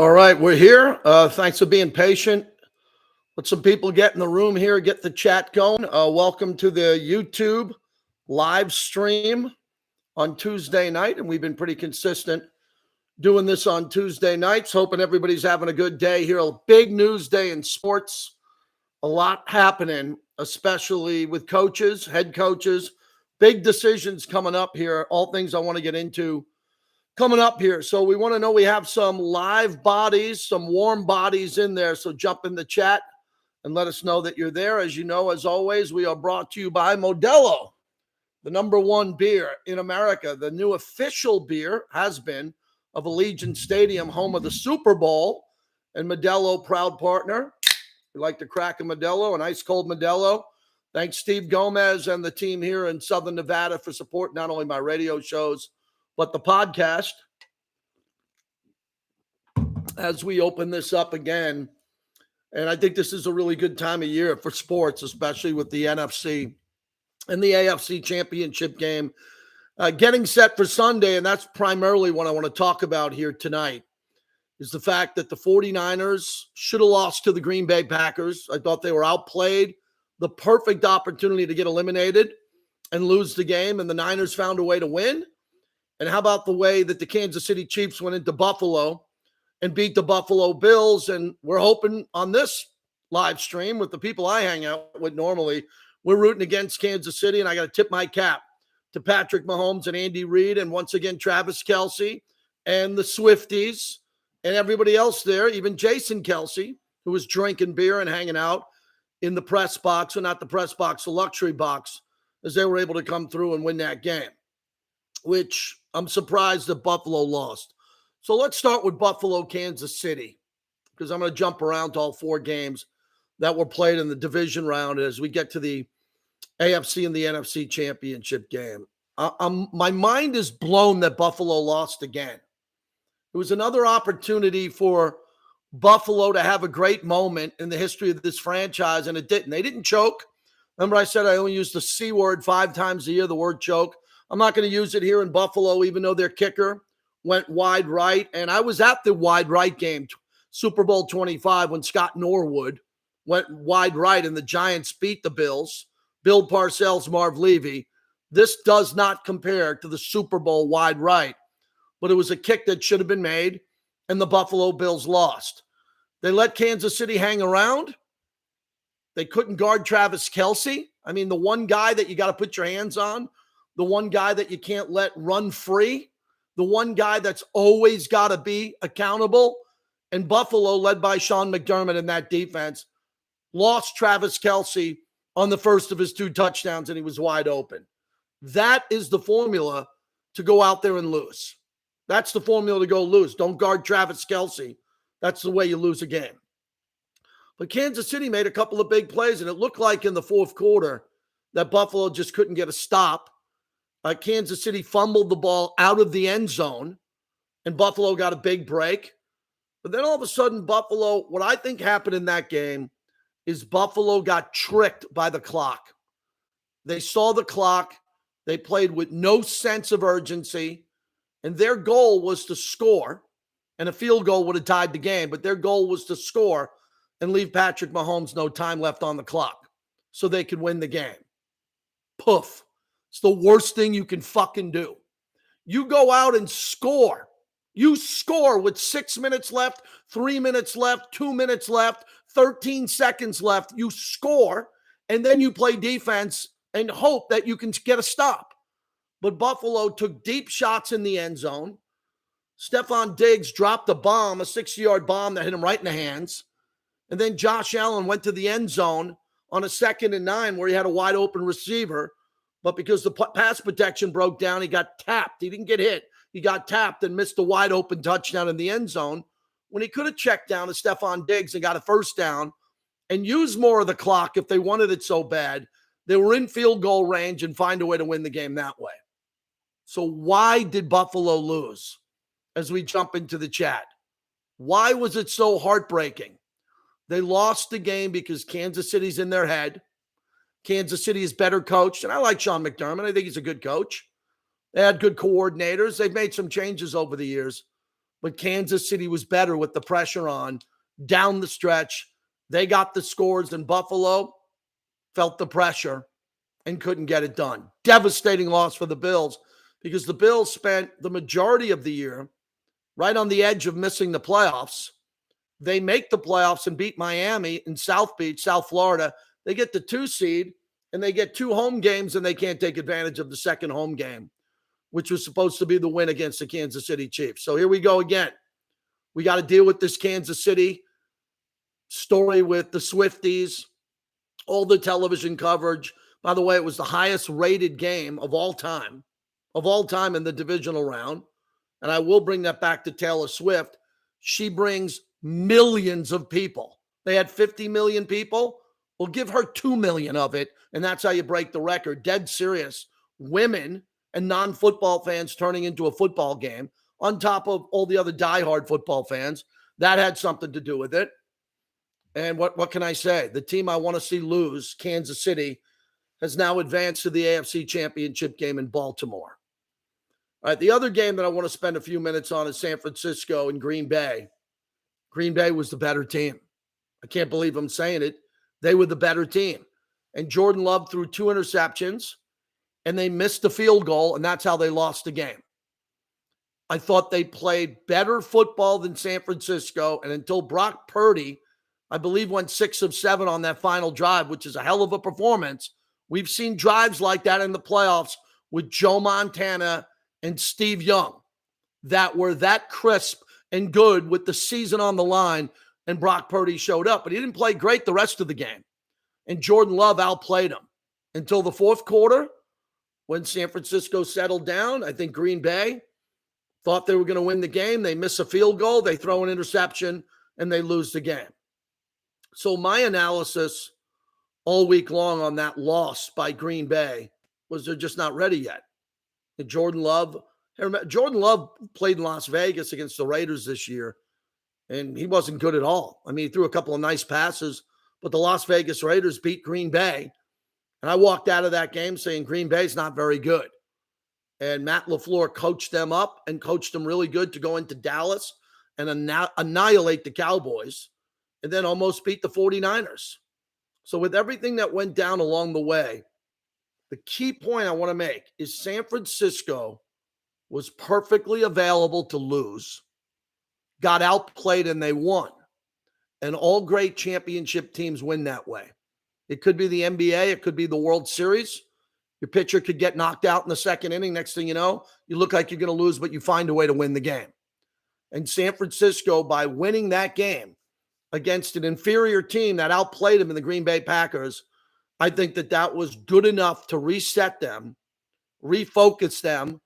All right, we're here. Thanks for being patient. Let some people get in the room here, get the chat going. Welcome to the YouTube live stream on Tuesday night. And we've been pretty consistent doing this on Tuesday nights. Hoping everybody's having a good day here. A big news day in sports. A lot happening, especially with coaches, head coaches. Big decisions coming up here. All things I want to get into coming up here. So we want to know we have some live bodies, some warm bodies in there. So jump in the chat and let us know that you're there. As you know, as always, we are brought to you by Modelo, the number one beer in America. The new official beer has been of Allegiant Stadium, home of the Super Bowl, and Modelo, proud partner. We like to crack a Modelo, an ice cold Modelo. Thanks, Steve Gomez and the team here in Southern Nevada for support not only my radio shows, but the podcast. As we open this up again, and I think this is a really good time of year for sports, especially with the NFC and the AFC championship game getting set for Sunday. And that's primarily what I want to talk about here tonight, is the fact that the 49ers should have lost to the Green Bay Packers. I thought they were outplayed, the perfect opportunity to get eliminated and lose the game, and the Niners found a way to win. And how about the way that the Kansas City Chiefs went into Buffalo and beat the Buffalo Bills? And we're hoping on this live stream with the people I hang out with normally, we're rooting against Kansas City, and I got to tip my cap to Patrick Mahomes and Andy Reid, and once again, Travis Kelce and the Swifties and everybody else there, even Jason Kelce, who was drinking beer and hanging out in the press box, or not the press box, the luxury box, as they were able to come through and win that game, which I'm surprised that Buffalo lost. So let's start with Buffalo, Kansas City, because I'm going to jump around to all four games that were played in the division round as we get to the AFC and the NFC championship game. My mind is blown that Buffalo lost again. It was another opportunity for Buffalo to have a great moment in the history of this franchise, and it didn't. They didn't choke. Remember I said I only use the C word 5 times a year, the word choke. I'm not going to use it here in Buffalo, even though their kicker went wide right. And I was at the wide right game, Super Bowl 25, when Scott Norwood went wide right and the Giants beat the Bills. Bill Parcells, Marv Levy. This does not compare to the Super Bowl wide right, but it was a kick that should have been made, and the Buffalo Bills lost. They let Kansas City hang around. They couldn't guard Travis Kelce. I mean, the one guy that you got to put your hands on, the one guy that you can't let run free, the one guy that's always got to be accountable. And Buffalo, led by Sean McDermott in that defense, lost Travis Kelce on the first of his 2 touchdowns, and he was wide open. That is the formula to go out there and lose. That's the formula to go lose. Don't guard Travis Kelce. That's the way you lose a game. But Kansas City made a couple of big plays, and it looked like in the fourth quarter that Buffalo just couldn't get a stop. Kansas City fumbled the ball out of the end zone, and Buffalo got a big break. But then all of a sudden, Buffalo, what I think happened in that game is Buffalo got tricked by the clock. They saw the clock. They played with no sense of urgency, and their goal was to score, and a field goal would have tied the game, but their goal was to score and leave Patrick Mahomes no time left on the clock so they could win the game. Poof. It's the worst thing you can fucking do. You go out and score. You score with 6 minutes left, 3 minutes left, 2 minutes left, 13 seconds left. You score, and then you play defense and hope that you can get a stop. But Buffalo took deep shots in the end zone. Stephon Diggs dropped a bomb, a 60-yard bomb that hit him right in the hands. And then Josh Allen went to the end zone on a 2nd and 9 where he had a wide open receiver. But because the pass protection broke down, he got tapped. He didn't get hit. He got tapped and missed a wide open touchdown in the end zone when he could have checked down to Stephon Diggs and got a first down and used more of the clock if they wanted it so bad. They were in field goal range and find a way to win the game that way. So why did Buffalo lose? As we jump into the chat, why was it so heartbreaking? They lost the game because Kansas City's in their head. Kansas City is better coached, and I like Sean McDermott. I think he's a good coach. They had good coordinators. They've made some changes over the years. but Kansas City was better with the pressure on down the stretch. They got the scores, and Buffalo felt the pressure and couldn't get it done. Devastating loss for the Bills, because the Bills spent the majority of the year right on the edge of missing the playoffs. They make the playoffs and beat Miami in South Beach, South Florida. They get the 2 seed, and they get 2 home games, and they can't take advantage of the second home game, which was supposed to be the win against the Kansas City Chiefs. So here we go again. We got to deal with this Kansas City story with the Swifties, all the television coverage. By the way, it was the highest rated game of all time in the divisional round. And I will bring that back to Taylor Swift. She brings millions of people. They had 50 million people. Well, give her 2 million of it, and that's how you break the record. Dead serious. Women and non-football fans turning into a football game, on top of all the other diehard football fans. That had something to do with it. And what can I say? The team I want to see lose, Kansas City, has now advanced to the AFC Championship game in Baltimore. All right, the other game that I want to spend a few minutes on is San Francisco and Green Bay. Green Bay was the better team. I can't believe I'm saying it. They were the better team. And Jordan Love threw 2 interceptions, and they missed the field goal, and that's how they lost the game. I thought they played better football than San Francisco, and until Brock Purdy, I believe, went 6 of 7 on that final drive, which is a hell of a performance. We've seen drives like that in the playoffs with Joe Montana and Steve Young that were that crisp and good with the season on the line, and Brock Purdy showed up. But he didn't play great the rest of the game. And Jordan Love outplayed him until the fourth quarter when San Francisco settled down. I think Green Bay thought they were going to win the game. They miss a field goal, they throw an interception, and they lose the game. So my analysis all week long on that loss by Green Bay was they're just not ready yet. And Jordan Love played in Las Vegas against the Raiders this year, and he wasn't good at all. I mean, he threw a couple of nice passes, but the Las Vegas Raiders beat Green Bay. And I walked out of that game saying Green Bay's not very good. And Matt LaFleur coached them up and coached them really good to go into Dallas and annihilate the Cowboys and then almost beat the 49ers. So with everything that went down along the way, the key point I want to make is San Francisco was perfectly available to lose, got outplayed, and they won. And all great championship teams win that way. It could be the NBA. It could be the World Series. Your pitcher could get knocked out in the second inning. Next thing you know, you look like you're going to lose, but you find a way to win the game. And San Francisco, by winning that game against an inferior team that outplayed them in the Green Bay Packers, I think that was good enough to reset them, refocus them,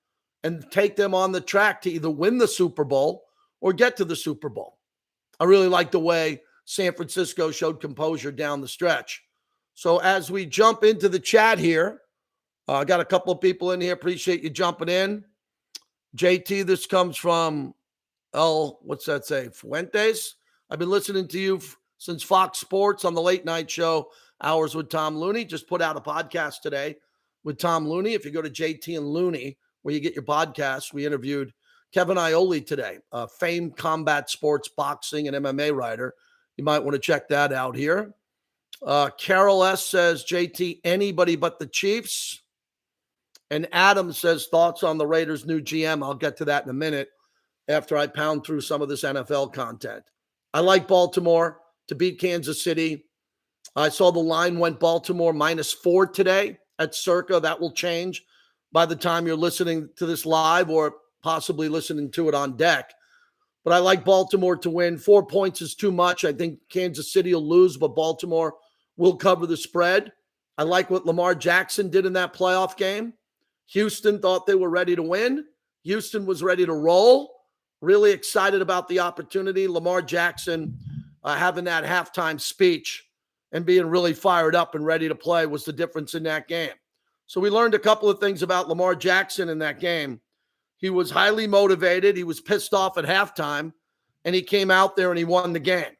and take them on the track to either win the Super Bowl or get to the Super Bowl. I really like the way San Francisco showed composure down the stretch. So as we jump into the chat here, I got a couple of people in here. Appreciate you jumping in. JT, this comes from what's that say? Fuentes. I've been listening to you since Fox Sports on the late night show, Hours with Tom Looney. Just put out a podcast today with Tom Looney. If you go to JT and Looney, where you get your podcasts, we interviewed Kevin Iole today, a famed combat sports boxing and MMA writer. You might want to check that out here. Carol S. says, JT, anybody but the Chiefs. And Adam says, thoughts on the Raiders' new GM. I'll get to that in a minute after I pound through some of this NFL content. I like Baltimore to beat Kansas City. I saw the line went Baltimore -4 today at Circa. That will change by the time you're listening to this live or possibly listening to it on deck. But I like Baltimore to win. 4 points is too much. I think Kansas City will lose, but Baltimore will cover the spread. I like what Lamar Jackson did in that playoff game. Houston thought they were ready to win. Houston was ready to roll. Really excited about the opportunity. Lamar Jackson having that halftime speech and being really fired up and ready to play was the difference in that game. So we learned a couple of things about Lamar Jackson in that game. He was highly motivated. He was pissed off at halftime, and he came out there and he won the game.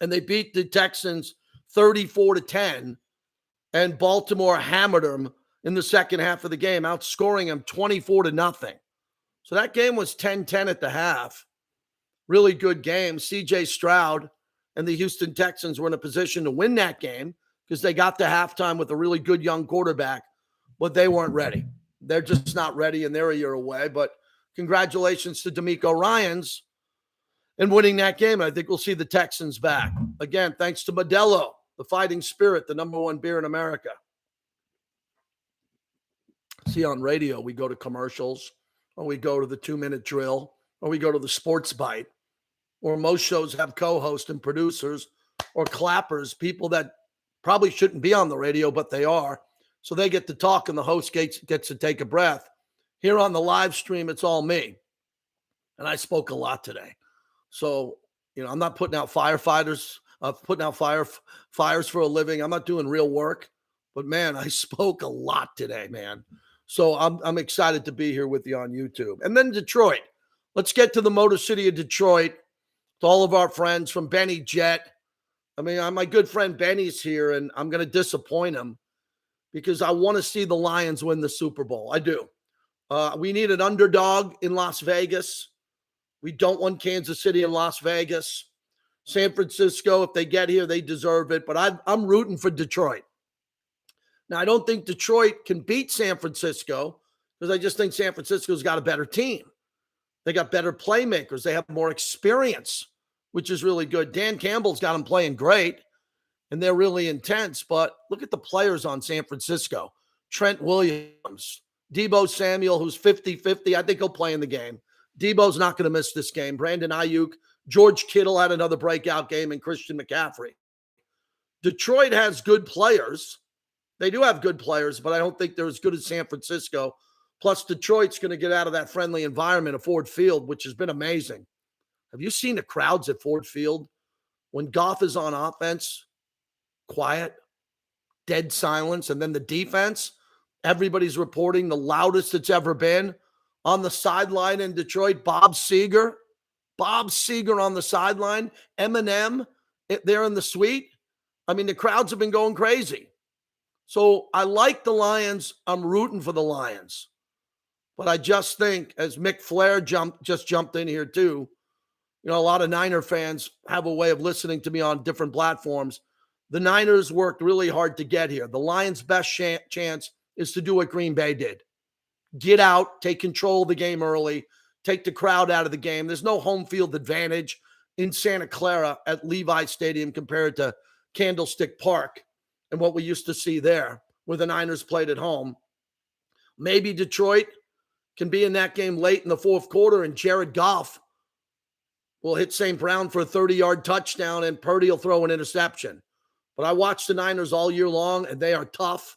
And they beat the Texans 34-10, and Baltimore hammered them in the second half of the game, outscoring them 24-0. So that game was 10-10 at the half. really good game. CJ Stroud and the Houston Texans were in a position to win that game because they got to halftime with a really good young quarterback, but they weren't ready. They're just not ready, and they're a year away. But congratulations to D'Amico Ryans in winning that game. I think we'll see the Texans back. Again, thanks to Modelo, the fighting spirit, the number one beer in America. See, on radio, we go to commercials, or we go to the 2-minute drill, or we go to the sports bite, or most shows have co-hosts and producers or clappers, people that probably shouldn't be on the radio, but they are. So they get to talk and the host gets to take a breath. Here on the live stream, it's all me. And I spoke a lot today. So, I'm not putting out fires for a living. I'm not doing real work. But, man, I spoke a lot today, man. So I'm excited to be here with you on YouTube. And then Detroit. Let's get to the Motor City of Detroit. To all of our friends from Benny Jet. I mean, my good friend Benny's here, and I'm going to disappoint him because I want to see the Lions win the Super Bowl. I do. We need an underdog in Las Vegas. We don't want Kansas City in Las Vegas. San Francisco, if they get here, they deserve it. But I'm rooting for Detroit. Now, I don't think Detroit can beat San Francisco because I just think San Francisco's got a better team. They got better playmakers. They have more experience, which is really good. Dan Campbell's got them playing great, and they're really intense. But look at the players on San Francisco. Trent Williams, Deebo Samuel, who's 50-50. I think he'll play in the game. Deebo's not going to miss this game. Brandon Ayuk, George Kittle had another breakout game, and Christian McCaffrey. Detroit has good players. They do have good players, but I don't think they're as good as San Francisco. Plus, Detroit's going to get out of that friendly environment of Ford Field, which has been amazing. Have you seen the crowds at Ford Field? When Goff is on offense, quiet, dead silence, and then the defense, everybody's reporting the loudest it's ever been. On the sideline in Detroit, Bob Seger on the sideline, Eminem, they're in the suite. I mean, the crowds have been going crazy. So I like the Lions. I'm rooting for the Lions. But I just think, as Mick Flair just jumped in here too, a lot of Niner fans have a way of listening to me on different platforms. The Niners worked really hard to get here. The Lions' best chance is to do what Green Bay did. Get out, take control of the game early, take the crowd out of the game. There's no home field advantage in Santa Clara at Levi Stadium compared to Candlestick Park and what we used to see there where the Niners played at home. Maybe Detroit can be in that game late in the fourth quarter and Jared Goff will hit St. Brown for a 30-yard touchdown and Purdy will throw an interception. But I watched the Niners all year long, and they are tough.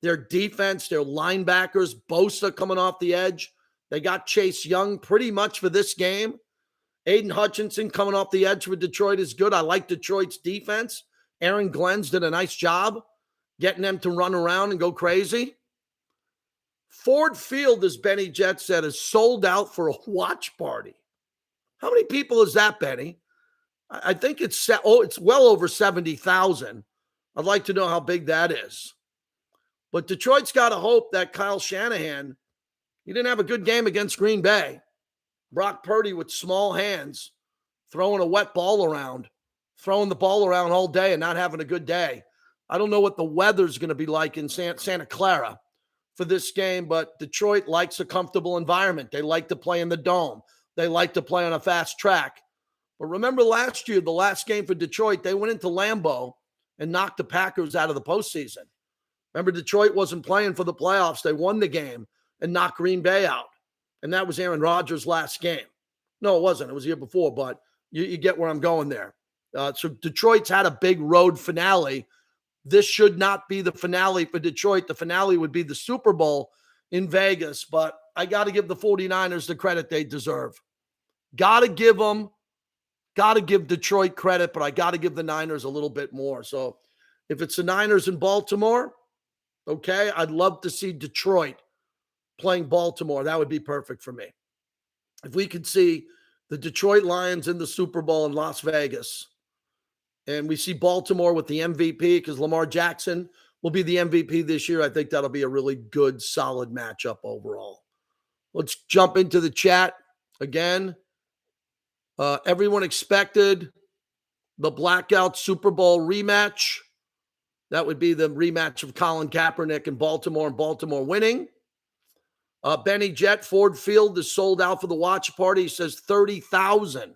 Their defense, their linebackers, Bosa coming off the edge. They got Chase Young pretty much for this game. Aiden Hutchinson coming off the edge for Detroit is good. I like Detroit's defense. Aaron Glenn's did a nice job getting them to run around and go crazy. Ford Field, as Benny Jet said, is sold out for a watch party. How many people is that, Benny? I think it's well over 70,000. I'd like to know how big that is. But Detroit's got to hope that Kyle Shanahan, he didn't have a good game against Green Bay. Brock Purdy with small hands, throwing a wet ball around, throwing the ball around all day and not having a good day. I don't know what the weather's going to be like in Santa Clara for this game, but Detroit likes a comfortable environment. They like to play in the dome. They like to play on a fast track. But remember last year, the last game for Detroit, they went into Lambeau and knocked the Packers out of the postseason. Remember, Detroit wasn't playing for the playoffs. They won the game and knocked Green Bay out. And that was Aaron Rodgers' last game. No, it wasn't. It was the year before, but you get where I'm going there. So Detroit's had a big road finale. This should not be the finale for Detroit. The finale would be the Super Bowl in Vegas, but I got to give the 49ers the credit they deserve. Got to give Detroit credit, but I got to give the Niners a little bit more. So if it's the Niners in Baltimore, okay, I'd love to see Detroit playing Baltimore. That would be perfect for me. If we could see the Detroit Lions in the Super Bowl in Las Vegas, and we see Baltimore with the MVP because Lamar Jackson will be the MVP this year, I think that'll be a really good, solid matchup overall. Let's jump into the chat again. Everyone expected the blackout Super Bowl rematch. That would be the rematch of Colin Kaepernick in Baltimore and Baltimore winning. Benny Jett, Ford Field is sold out for the watch party. He says 30,000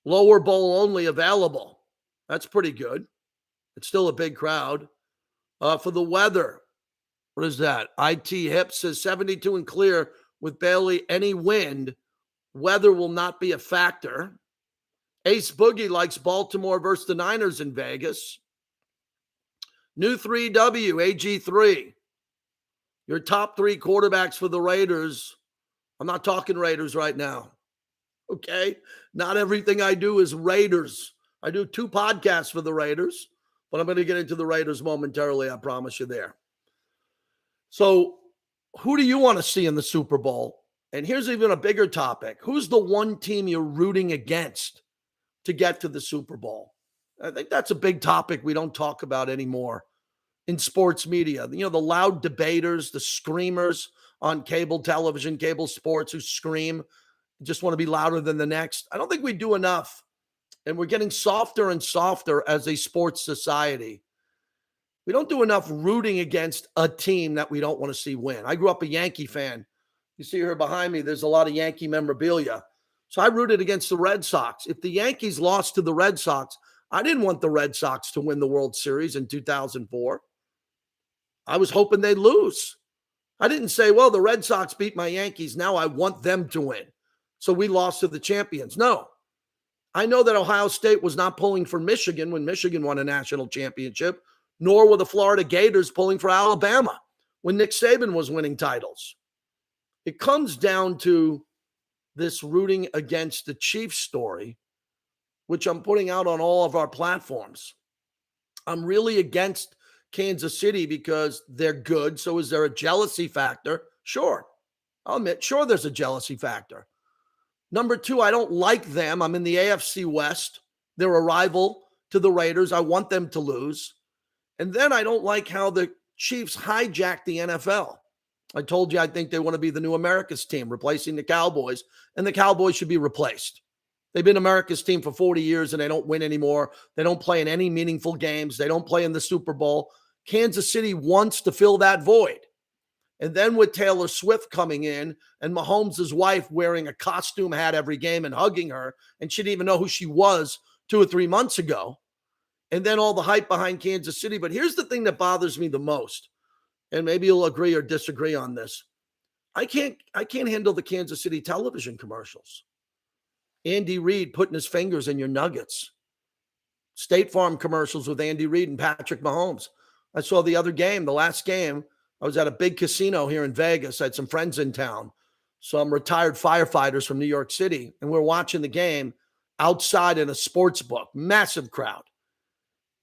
lower bowl only available. That's pretty good. It's still a big crowd. For the weather, what is that? IT Hip says 72 and clear with barely any wind. Weather will not be a factor. Ace Boogie likes Baltimore versus the Niners in Vegas. New 3W, AG3. Your top three quarterbacks for the Raiders. I'm not talking Raiders right now. Okay? Not everything I do is Raiders. I do 2 podcasts for the Raiders, but I'm going to get into the Raiders momentarily. I promise you there. So, who do you want to see in the Super Bowl? And here's even a bigger topic. Who's the one team you're rooting against to get to the Super Bowl? I think that's a big topic we don't talk about anymore in sports media. You know, the loud debaters, the screamers on cable television, cable sports who scream, just want to be louder than the next. I don't think we do enough. And we're getting softer and softer as a sports society. We don't do enough rooting against a team that we don't want to see win. I grew up a Yankee fan. You see here behind me, there's a lot of Yankee memorabilia. So I rooted against the Red Sox. If the Yankees lost to the Red Sox, I didn't want the Red Sox to win the World Series in 2004. I was hoping they'd lose. I didn't say, well, the Red Sox beat my Yankees. Now I want them to win. So we lost to the champions. No. I know that Ohio State was not pulling for Michigan when Michigan won a national championship, nor were the Florida Gators pulling for Alabama when Nick Saban was winning titles. It comes down to this rooting against the Chiefs story, which I'm putting out on all of our platforms. I'm really against Kansas City because they're good. So is there a jealousy factor? Sure. I'll admit, sure, there's a jealousy factor. Number 2, I don't like them. I'm in the AFC West. They're a rival to the Raiders. I want them to lose. And then I don't like how the Chiefs hijacked the NFL. I told you I think they want to be the new America's team, replacing the Cowboys, and the Cowboys should be replaced. They've been America's team for 40 years, and they don't win anymore. They don't play in any meaningful games. They don't play in the Super Bowl. Kansas City wants to fill that void. And then with Taylor Swift coming in and Mahomes' wife wearing a costume hat every game and hugging her, and she didn't even know who she was 2 or 3 months ago. And then all the hype behind Kansas City. But here's the thing that bothers me the most, and maybe you'll agree or disagree on this. I can't handle the Kansas City television commercials. Andy Reid putting his fingers in your nuggets. State Farm commercials with Andy Reid and Patrick Mahomes. I saw the other game, the last game. I was at a big casino here in Vegas. I had some friends in town, some retired firefighters from New York City, and we're watching the game outside in a sports book, massive crowd.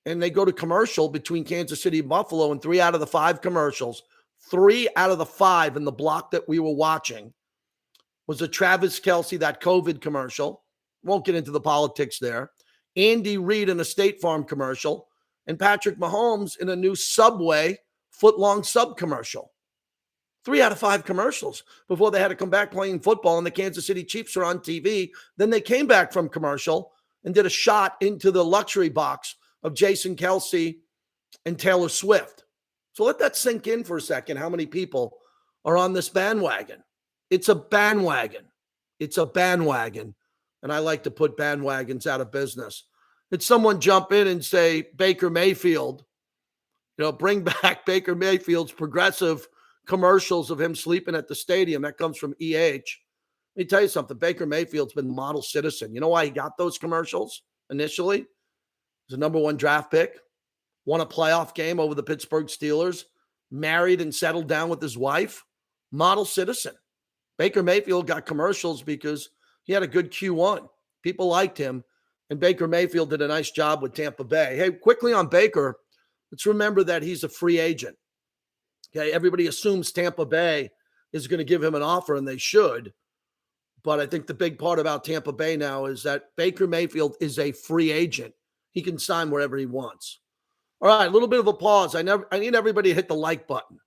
And they go to commercial between Kansas City and Buffalo, and 3 out of the 5 commercials, 3 out of the 5 in the block that we were watching was a Travis Kelce, that COVID commercial. Won't get into the politics there. Andy Reid in a State Farm commercial, and Patrick Mahomes in a new Subway foot-long sub commercial. 3 out of 5 commercials before they had to come back playing football, and the Kansas City Chiefs are on TV. Then they came back from commercial and did a shot into the luxury box of Jason Kelce and Taylor Swift. So let that sink in for a second, how many people are on this bandwagon. It's a bandwagon. It's a bandwagon. And I like to put bandwagons out of business. It's someone jump in and say, Baker Mayfield, bring back Baker Mayfield's progressive commercials of him sleeping at the stadium. That comes from EH. Let me tell you something. Baker Mayfield's been model citizen. You know why he got those commercials initially? He was a number 1 draft pick, won a playoff game over the Pittsburgh Steelers, married and settled down with his wife. Model citizen. Baker Mayfield got commercials because he had a good Q1. People liked him, and Baker Mayfield did a nice job with Tampa Bay. Hey, quickly on Baker, let's remember that he's a free agent. Okay, everybody assumes Tampa Bay is going to give him an offer, and they should. But I think the big part about Tampa Bay now is that Baker Mayfield is a free agent. He can sign wherever he wants. All right, a little bit of a pause. I need everybody to hit the like button.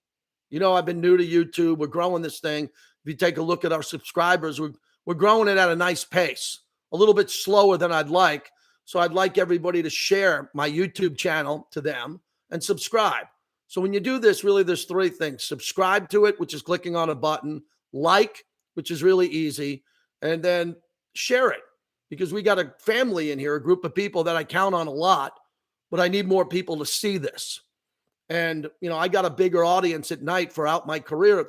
I've been new to YouTube. We're growing this thing. If you take a look at our subscribers, we're we're growing it at a nice pace, a little bit slower than I'd like. So I'd like everybody to share my YouTube channel to them and subscribe. So when you do this, really, there's three things. Subscribe to it, which is clicking on a button, like, which is really easy, and then share it, because we got a family in here, a group of people that I count on a lot, but I need more people to see this. And, I got a bigger audience at night throughout my career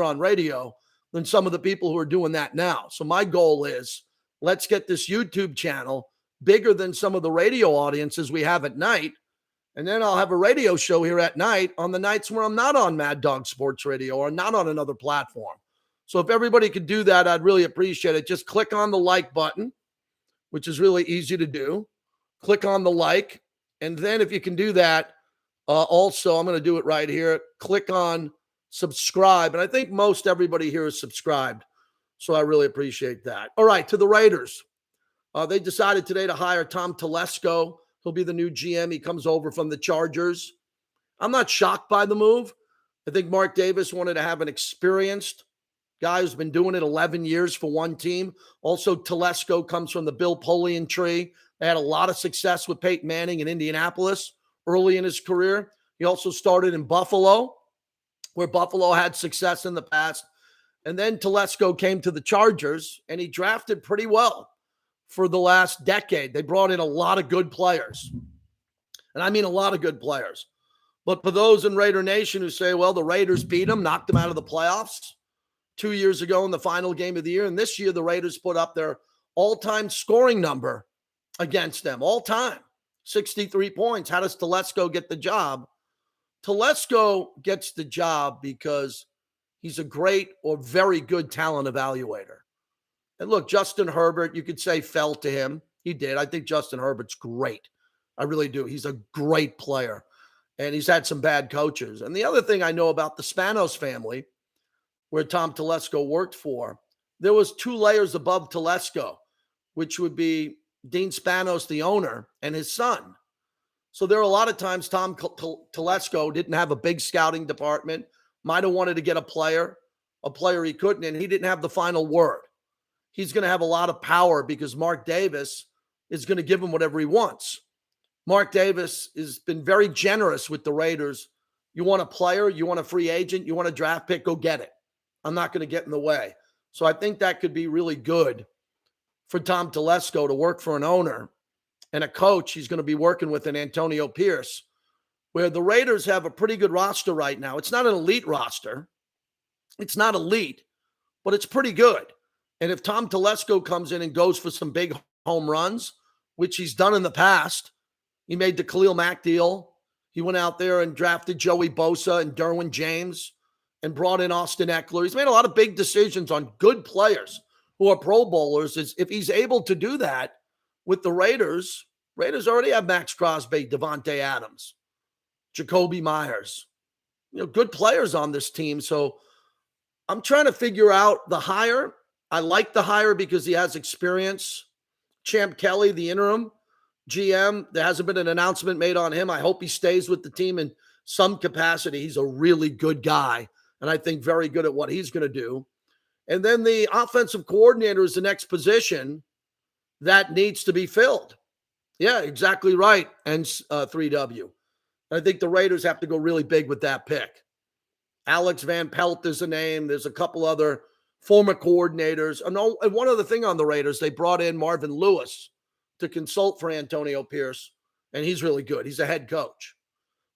on radio than some of the people who are doing that now. So my goal is, let's get this YouTube channel bigger than some of the radio audiences we have at night. And then I'll have a radio show here at night on the nights where I'm not on Mad Dog Sports Radio or not on another platform. So if everybody could do that, I'd really appreciate it. Just click on the like button, which is really easy to do. Click on the like. And then if you can do that, also, I'm going to do it right here. Click on subscribe. And I think most everybody here is subscribed. So I really appreciate that. All right, to the Raiders. They decided today to hire Tom Telesco. He'll be the new GM. He comes over from the Chargers. I'm not shocked by the move. I think Mark Davis wanted to have an experienced guy who's been doing it 11 years for one team. Also, Telesco comes from the Bill Polian tree. They had a lot of success with Peyton Manning in Indianapolis early in his career. He also started in Buffalo, where Buffalo had success in the past. And then Telesco came to the Chargers, and he drafted pretty well for the last decade. They brought in a lot of good players. And I mean a lot of good players. But for those in Raider Nation who say, well, the Raiders beat them, knocked them out of the playoffs 2 years ago in the final game of the year. And this year, the Raiders put up their all-time scoring number against them, all-time, 63 points. How does Telesco get the job? Telesco gets the job because he's a great or very good talent evaluator. And look, Justin Herbert, you could say, fell to him. He did. I think Justin Herbert's great. I really do. He's a great player. And he's had some bad coaches. And the other thing I know about the Spanos family, where Tom Telesco worked for, there was 2 layers above Telesco, which would be Dean Spanos, the owner, and his son. So there are a lot of times Tom Telesco didn't have a big scouting department, might have wanted to get a player he couldn't, and he didn't have the final word. He's going to have a lot of power because Mark Davis is going to give him whatever he wants. Mark Davis has been very generous with the Raiders. You want a player, you want a free agent, you want a draft pick, go get it. I'm not going to get in the way. So I think that could be really good for Tom Telesco to work for an owner and a coach he's going to be working with in Antonio Pierce, where the Raiders have a pretty good roster right now. It's not an elite roster. It's not elite, but it's pretty good. And if Tom Telesco comes in and goes for some big home runs, which he's done in the past, he made the Khalil Mack deal. He went out there and drafted Joey Bosa and Derwin James and brought in Austin Eckler. He's made a lot of big decisions on good players who are Pro Bowlers. If he's able to do that with the Raiders already have Max Crosby, Devontae Adams, Jacoby Myers, good players on this team. So I'm trying to figure out the hire. I like the hire because he has experience. Champ Kelly, the interim GM, there hasn't been an announcement made on him. I hope he stays with the team in some capacity. He's a really good guy, and I think very good at what he's going to do. And then the offensive coordinator is the next position that needs to be filled. Yeah, exactly right. And 3W. I think the Raiders have to go really big with that pick. Alex Van Pelt is a name. There's a couple other former coordinators. And one other thing on the Raiders, they brought in Marvin Lewis to consult for Antonio Pierce, and he's really good. He's a head coach.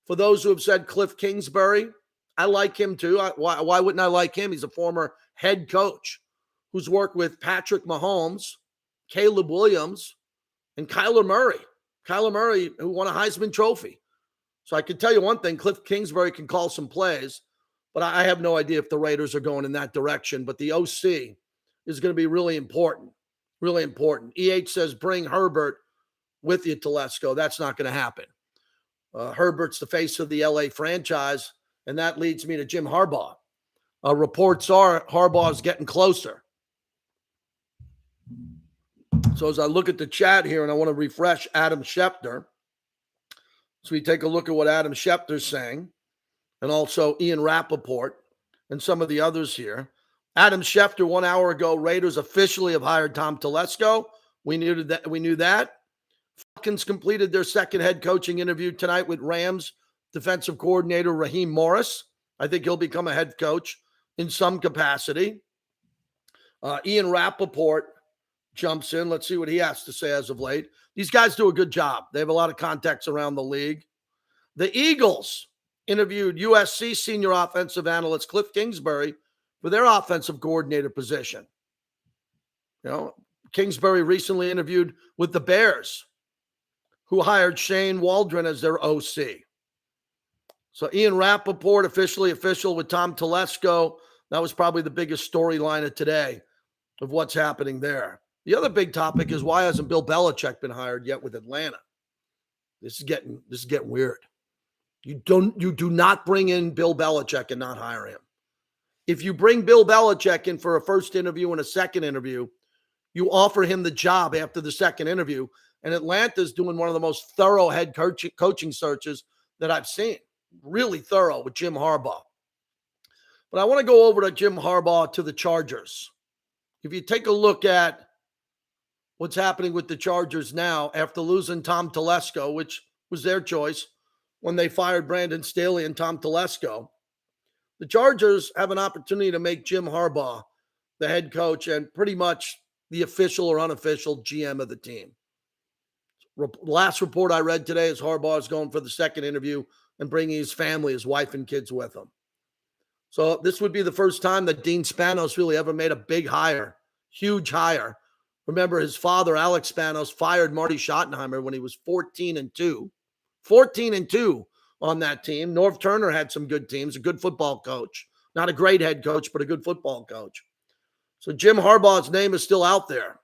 For those who have said Cliff Kingsbury, I like him too. Why wouldn't I like him? He's a former head coach who's worked with Patrick Mahomes, Caleb Williams, and Kyler Murray. Kyler Murray, who won a Heisman Trophy. So I can tell you one thing, Cliff Kingsbury can call some plays, but I have no idea if the Raiders are going in that direction. But the OC is going to be really important. Really important. EH says, bring Herbert with you, Telesco. That's not going to happen. Herbert's the face of the LA franchise, and that leads me to Jim Harbaugh. Reports are Harbaugh's getting closer. So as I look at the chat here, and I want to refresh Adam Schefter, so we take a look at what Adam Schefter's saying, and also Ian Rappaport and some of the others here. Adam Schefter 1 hour ago, Raiders officially have hired Tom Telesco. We knew that. Falcons completed their second head coaching interview tonight with Rams defensive coordinator Raheem Morris. I think he'll become a head coach in some capacity. Ian Rappaport jumps in. Let's see what he has to say as of late. These guys do a good job. They have a lot of contacts around the league. The Eagles interviewed USC senior offensive analyst Cliff Kingsbury for their offensive coordinator position. Kingsbury recently interviewed with the Bears, who hired Shane Waldron as their OC. So Ian Rappaport official with Tom Telesco. That was probably the biggest storyline of today of what's happening there. The other big topic is, why hasn't Bill Belichick been hired yet with Atlanta? This is getting weird. You do not bring in Bill Belichick and not hire him. If you bring Bill Belichick in for a first interview and a second interview, you offer him the job after the second interview. And Atlanta's doing one of the most thorough head coaching searches that I've seen. Really thorough with Jim Harbaugh. But I want to go over to Jim Harbaugh to the Chargers. If you take a look at what's happening with the Chargers now after losing Tom Telesco, which was their choice when they fired Brandon Staley and Tom Telesco, the Chargers have an opportunity to make Jim Harbaugh the head coach and pretty much the official or unofficial GM of the team. Last report I read today is Harbaugh is going for the second interview and bringing his family, his wife and kids with him. So this would be the first time that Dean Spanos really ever made a big hire, huge hire. Remember, his father, Alex Spanos, fired Marty Schottenheimer when he was 14-2. 14-2 on that team. Norv Turner had some good teams, a good football coach. Not a great head coach, but a good football coach. So Jim Harbaugh's name is still out there.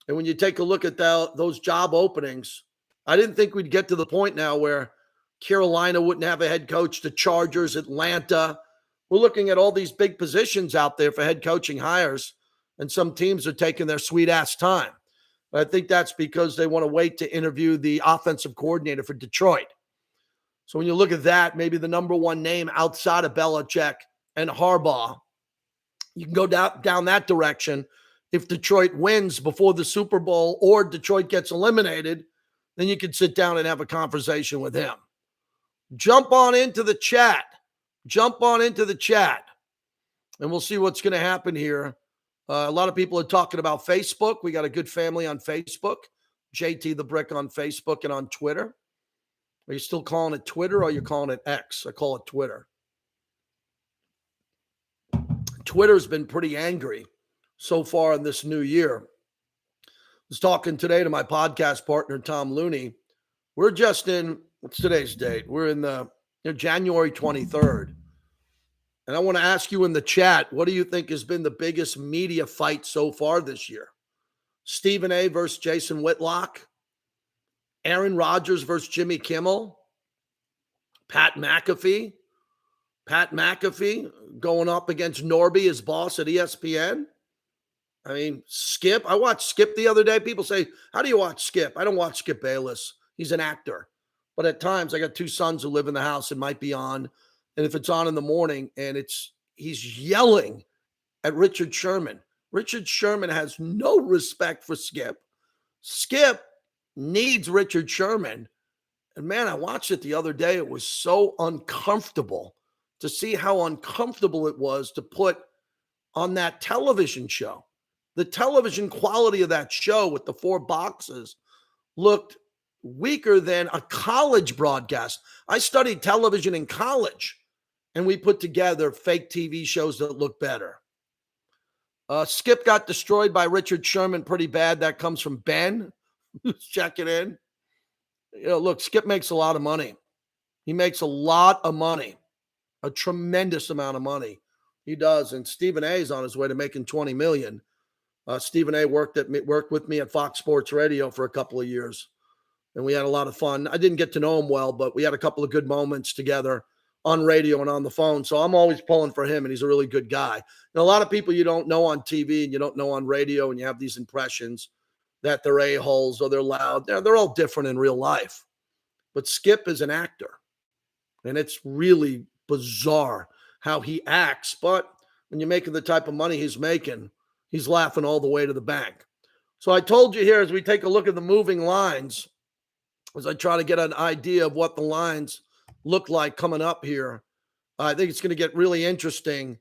And when you take a look at those job openings, I didn't think we'd get to the point now where Carolina wouldn't have a head coach, the Chargers, Atlanta. We're looking at all these big positions out there for head coaching hires, and some teams are taking their sweet-ass time. But I think that's because they want to wait to interview the offensive coordinator for Detroit. So when you look at that, maybe the number one name outside of Belichick and Harbaugh, you can go down that direction. If Detroit wins before the Super Bowl or Detroit gets eliminated, then you can sit down and have a conversation with him. Jump on into the chat. And we'll see what's going to happen here. A lot of people are talking about Facebook. We got a good family on Facebook. JT the Brick on Facebook and on Twitter. Are you still calling it Twitter or are you calling it X? I call it Twitter. Twitter's been pretty angry so far in this new year. I was talking today to my podcast partner, Tom Looney. We're just in, what's today's date? We're in the January 23rd. And I want to ask you in the chat, what do you think has been the biggest media fight so far this year? Stephen A. versus Jason Whitlock? Aaron Rodgers versus Jimmy Kimmel? Pat McAfee going up against Norby, his boss at ESPN? I mean, Skip. I watched Skip the other day. People say, how do you watch Skip? I don't watch Skip Bayless. He's an actor. But at times, I got two sons who live in the house. It might be on. And if it's on in the morning and he's yelling at Richard Sherman. Richard Sherman has no respect for Skip. Skip needs Richard Sherman. And man, I watched it the other day. It was so uncomfortable to see how uncomfortable it was to put on that television show. The television quality of that show with the 4 boxes looked weaker than a college broadcast. I studied television in college, and we put together fake TV shows that look better. Skip got destroyed by Richard Sherman pretty bad. That comes from Ben, who's checking in. Look, Skip makes a lot of money. He makes a lot of money, a tremendous amount of money. He does, and Stephen A. is on his way to making $20 million. Stephen A. worked with me at Fox Sports Radio for a couple of years, and we had a lot of fun. I didn't get to know him well, but we had a couple of good moments together on radio and on the phone. So I'm always pulling for him, and he's a really good guy. And a lot of people you don't know on TV and you don't know on radio, and you have these impressions that they're a-holes or they're loud. They're all different in real life. But Skip is an actor, and it's really bizarre how he acts. But when you're making the type of money he's making, he's laughing all the way to the bank. So I told you here as we take a look at the moving lines, as I try to get an idea of what the lines look like coming up here, I think it's going to get really interesting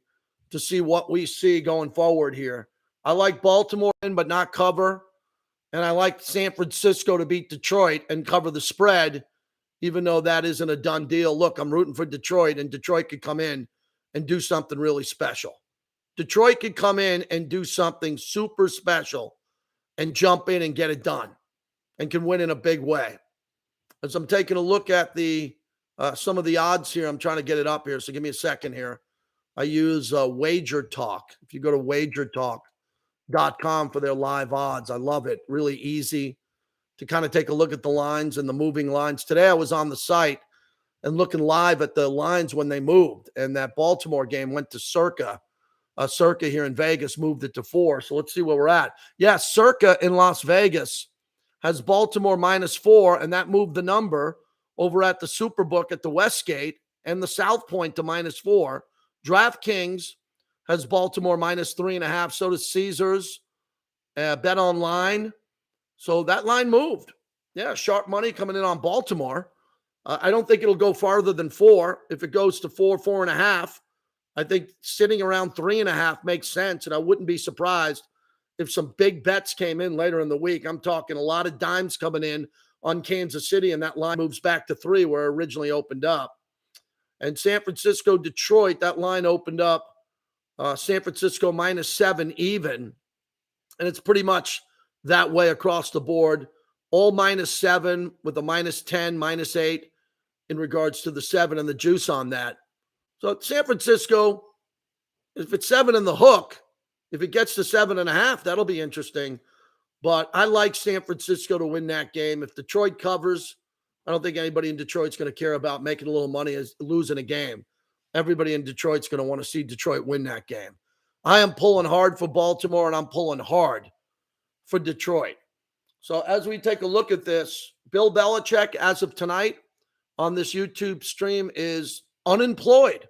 to see what we see going forward here. I like Baltimore in, but not cover. And I like San Francisco to beat Detroit and cover the spread, even though that isn't a done deal. Look, I'm rooting for Detroit, and Detroit could come in and do something really special. Detroit could come in and do something super special and jump in and get it done and can win in a big way. As I'm taking a look at the some of the odds here, I'm trying to get it up here, so give me a second here. I use Wager Talk. If you go to wagertalk.com for their live odds, I love it. Really easy to kind of take a look at the lines and the moving lines. Today I was on the site and looking live at the lines when they moved, and that Baltimore game went to Circa. Circa here in Vegas moved it to 4. So let's see where we're at. Yeah, Circa in Las Vegas has Baltimore -4, and that moved the number over at the Superbook at the Westgate and the South Point to -4. DraftKings has Baltimore -3.5. So does Caesars. Bet Online. So that line moved. Yeah, sharp money coming in on Baltimore. I don't think it'll go farther than 4. If it goes to 4, 4.5, I think sitting around 3.5 makes sense. And I wouldn't be surprised if some big bets came in later in the week. I'm talking a lot of dimes coming in on Kansas City, and that line moves back to 3 where it originally opened up. And San Francisco, Detroit, that line opened up San Francisco -7 even. And it's pretty much that way across the board. All -7 with a -10, -8 in regards to the 7 and the juice on that. So San Francisco, if it's 7 in the hook, if it gets to 7.5, that'll be interesting. But I like San Francisco to win that game. If Detroit covers, I don't think anybody in Detroit's going to care about making a little money as losing a game. Everybody in Detroit's going to want to see Detroit win that game. I am pulling hard for Baltimore, and I'm pulling hard for Detroit. So as we take a look at this, Bill Belichick, as of tonight on this YouTube stream, is unemployed.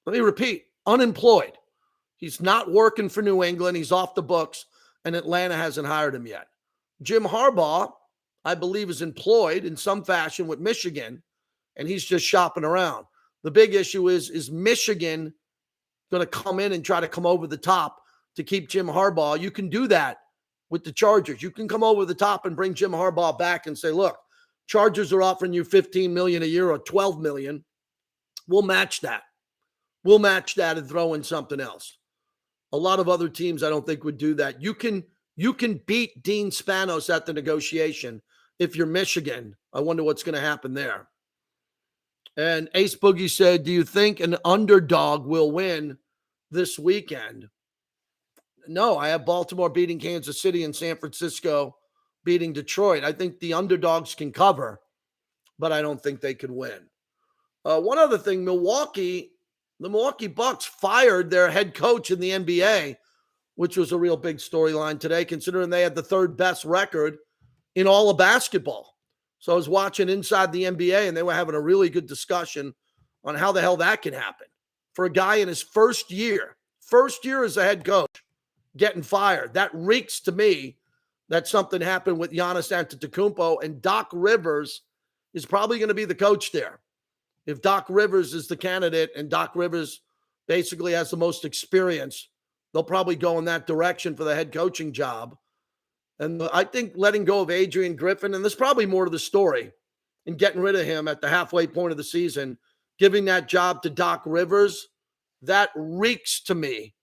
Let me repeat, unemployed. He's not working for New England. He's off the books, and Atlanta hasn't hired him yet. Jim Harbaugh, I believe, is employed in some fashion with Michigan, and he's just shopping around. The big issue is Michigan going to come in and try to come over the top to keep Jim Harbaugh? You can do that with the Chargers. You can come over the top and bring Jim Harbaugh back and say, look, Chargers are offering you $15 million a year or $12 million. We'll match that. We'll match that and throw in something else. A lot of other teams, I don't think, would do that. You can beat Dean Spanos at the negotiation if you're Michigan. I wonder what's going to happen there. And Ace Boogie said, do you think an underdog will win this weekend? No, I have Baltimore beating Kansas City and San Francisco beating Detroit. I think the underdogs can cover, but I don't think they can win. One other thing, the Milwaukee Bucks fired their head coach in the NBA, which was a real big storyline today, considering they had the third best record in all of basketball. So I was watching Inside the NBA, and they were having a really good discussion on how the hell that can happen. For a guy in his first year as a head coach, getting fired, that reeks to me that something happened with Giannis Antetokounmpo, and Doc Rivers is probably going to be the coach there. If Doc Rivers is the candidate and Doc Rivers basically has the most experience, they'll probably go in that direction for the head coaching job. And I think letting go of Adrian Griffin, and there's probably more to the story, and getting rid of him at the halfway point of the season, giving that job to Doc Rivers, that reeks to me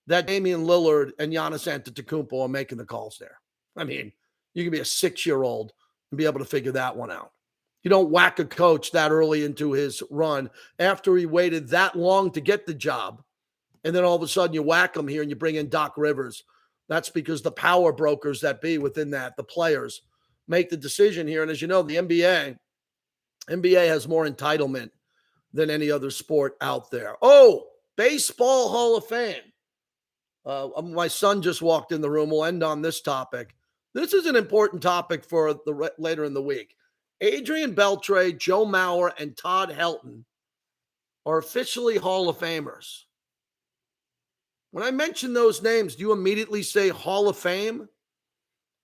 that Damian Lillard and Giannis Antetokounmpo are making the calls there. I mean, you can be a 6-year-old and be able to figure that one out. You don't whack a coach that early into his run after he waited that long to get the job, and then all of a sudden you whack him here and you bring in Doc Rivers. That's because the power brokers that be within that, the players, make the decision here. And as you know, the NBA has more entitlement than any other sport out there. Oh, Baseball Hall of Fame. My son just walked in the room. We'll end on this topic. This is an important topic for the later in the week. Adrian Beltre, Joe Mauer, and Todd Helton are officially Hall of Famers. When I mention those names, do you immediately say Hall of Fame?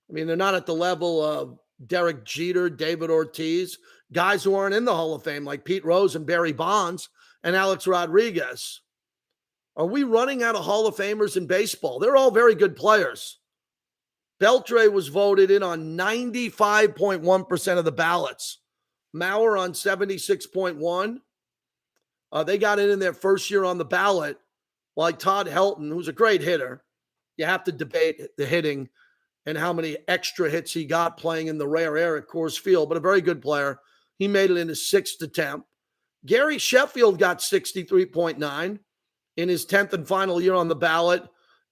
I mean, they're not at the level of Derek Jeter, David Ortiz, guys who aren't in the Hall of Fame like Pete Rose and Barry Bonds and Alex Rodriguez. Are we running out of Hall of Famers in baseball? They're all very good players. Beltre was voted in on 95.1% of the ballots. Mauer on 76.1. They got in their first year on the ballot, like Todd Helton, who's a great hitter. You have to debate the hitting and how many extra hits he got playing in the rare air at Coors Field, but a very good player. He made it in his sixth attempt. Gary Sheffield got 63.9 in his 10th and final year on the ballot.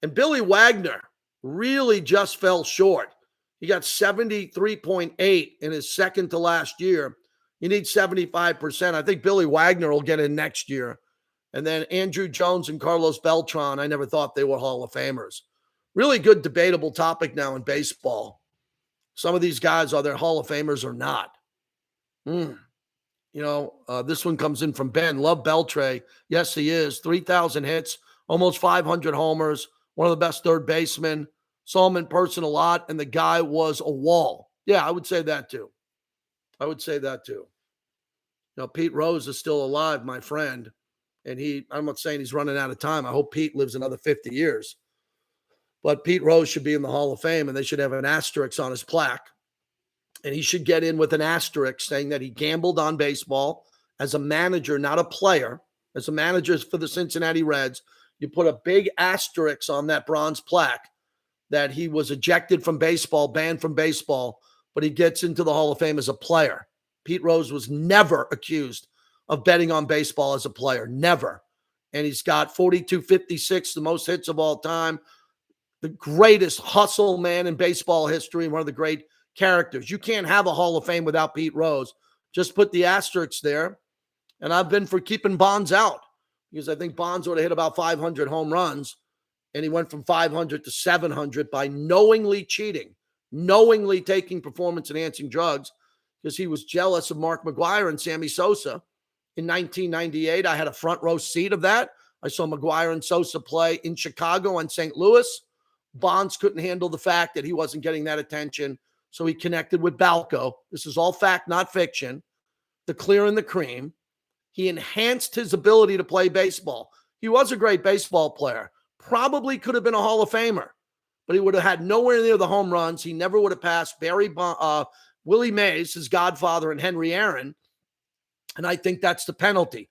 And Billy Wagner really just fell short. He got 73.8 in his second to last year. You need 75%. I think Billy Wagner will get in next year. And then Andrew Jones and Carlos Beltran, I never thought they were Hall of Famers. Really good debatable topic now in baseball. Some of these guys, are they Hall of Famers or not? This one comes in from Ben. Love Beltre. Yes, he is. 3,000 hits, almost 500 homers, one of the best third basemen. Saw him in person a lot, and the guy was a wall. Yeah, I would say that too. Pete Rose is still alive, my friend. And I'm not saying he's running out of time. I hope Pete lives another 50 years. But Pete Rose should be in the Hall of Fame, and they should have an asterisk on his plaque. And he should get in with an asterisk saying that he gambled on baseball as a manager, not a player. As a manager for the Cincinnati Reds, you put a big asterisk on that bronze plaque that he was ejected from baseball, banned from baseball, but he gets into the Hall of Fame as a player. Pete Rose was never accused of betting on baseball as a player, never. And he's got 42-56, the most hits of all time, the greatest hustle man in baseball history, and one of the great characters. You can't have a Hall of Fame without Pete Rose. Just put the asterisks there. And I've been for keeping Bonds out because I think Bonds would have hit about 500 home runs, and he went from 500 to 700 by knowingly cheating, knowingly taking performance-enhancing drugs because he was jealous of Mark McGwire and Sammy Sosa. In 1998, I had a front row seat of that. I saw McGwire and Sosa play in Chicago and St. Louis. Bonds couldn't handle the fact that he wasn't getting that attention, so he connected with Balco. This is all fact, not fiction. The clear and the cream. He enhanced his ability to play baseball. He was a great baseball player. Probably could have been a Hall of Famer, but he would have had nowhere near the home runs. He never would have passed Willie Mays, his godfather, and Henry Aaron. And I think that's the penalty.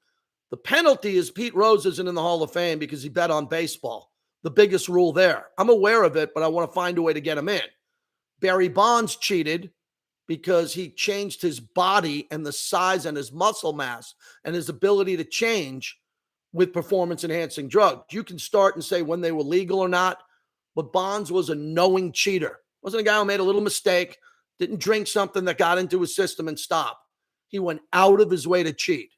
The penalty is Pete Rose isn't in the Hall of Fame because he bet on baseball. The biggest rule there. I'm aware of it, but I want to find a way to get him in. Barry Bonds cheated because he changed his body and the size and his muscle mass and his ability to change with performance-enhancing drugs. You can start and say when they were legal or not, but Bonds was a knowing cheater. Wasn't a guy who made a little mistake, didn't drink something that got into his system and stopped. He went out of his way to cheat.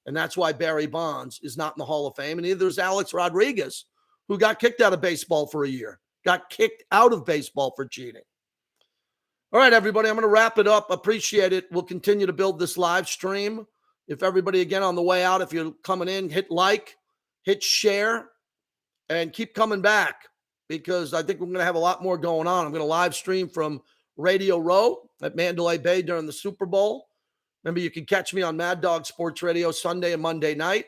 And that's why Barry Bonds is not in the Hall of Fame. And neither is Alex Rodriguez, who got kicked out of baseball for a year, got kicked out of baseball for cheating. All right, everybody, I'm going to wrap it up. Appreciate it. We'll continue to build this live stream. If everybody, again, on the way out, if you're coming in, hit like, hit share, and keep coming back because I think we're going to have a lot more going on. I'm going to live stream from Radio Row at Mandalay Bay during the Super Bowl. Remember, you can catch me on Mad Dog Sports Radio Sunday and Monday night.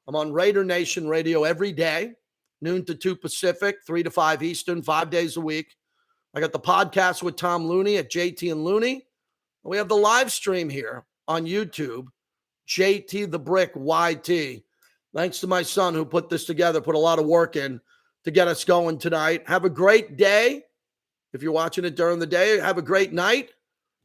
I'm on Raider Nation Radio every day, noon to 2 Pacific, 3 to 5 Eastern, 5 days a week. I got the podcast with Tom Looney at JT and Looney. We have the live stream here on YouTube, JT the Brick YT. Thanks to my son who put this together, put a lot of work in to get us going tonight. Have a great day. If you're watching it during the day, have a great night.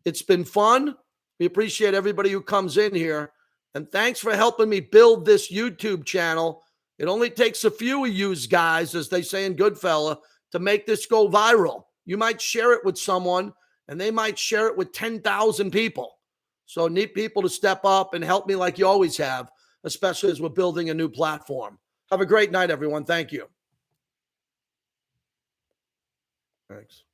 It's been fun. We appreciate everybody who comes in here. And thanks for helping me build this YouTube channel. It only takes a few of you guys, as they say in Goodfella, to make this go viral. You might share it with someone, and they might share it with 10,000 people. So need people to step up and help me like you always have, especially as we're building a new platform. Have a great night, everyone. Thank you. Thanks.